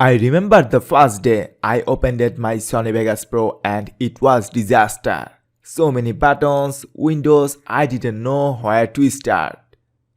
I remember the first day I opened my Sony Vegas Pro and it was disaster. So many buttons, windows, I didn't know where to start.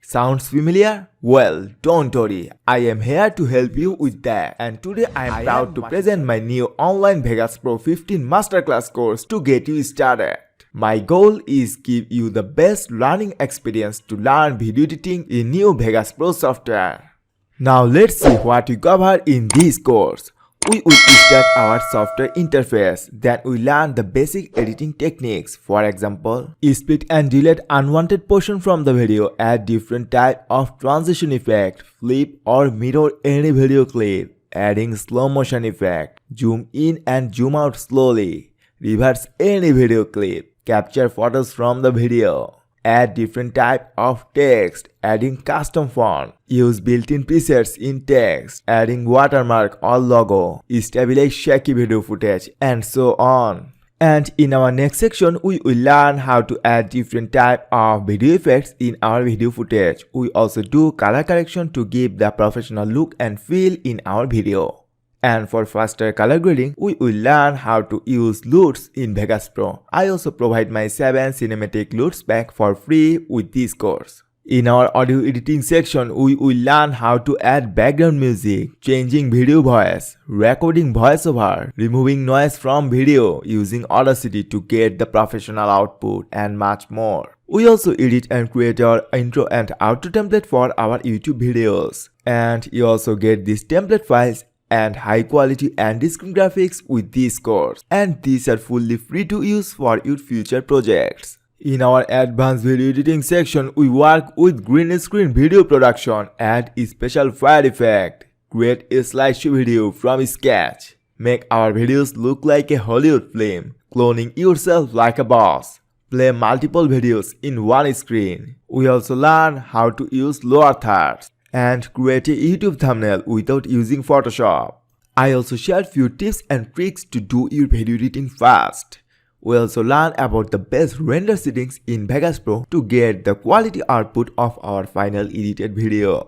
Sounds familiar? Well, don't worry, I am here to help you with that. And today I am proud to present my new online Vegas Pro 15 Masterclass course to get you started. My goal is give you the best learning experience to learn video editing in new Vegas Pro software. Now let's see what we cover in this course. We will start our software interface, then we learn the basic editing techniques. For example, split and delete unwanted portion from the video, add different type of transition effect, flip or mirror any video clip, adding slow motion effect, zoom in and zoom out slowly, reverse any video clip, capture photos from the video, add different type of text, adding custom font, use built-in presets in text, adding watermark or logo, stabilize shaky video footage, and so on. And in our next section, we will learn how to add different type of video effects in our video footage. We also do color correction to give the professional look and feel in our video. And for faster color grading, we will learn how to use LUTs in Vegas Pro. I also provide my 7 cinematic LUTs pack for free with this course. In our audio editing section, we will learn how to add background music, changing video voice, recording voiceover, removing noise from video using Audacity to get the professional output, and much more. We also edit and create our intro and outro template for our YouTube videos. And you also get these template files and high quality anti-screen graphics with this course, and these are fully free to use for your future projects. In our advanced video editing section, we work with green screen video production, add a special fire effect, create a slideshow video from scratch, make our videos look like a Hollywood film, cloning yourself like a boss, play multiple videos in one screen. We also learn how to use lower thirds and create a YouTube thumbnail without using Photoshop. I also share few tips and tricks to do your video editing fast. We also learn about the best render settings in Vegas Pro to get the quality output of our final edited video.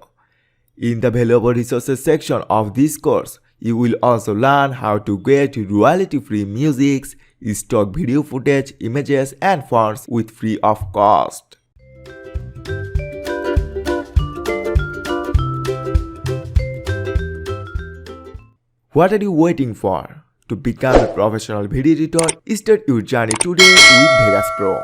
In the valuable resources section of this course, you will also learn how to get royalty-free music, stock video footage, images and fonts with free of cost. What are you waiting for? To become a professional video editor, start your journey today with Vegas Pro.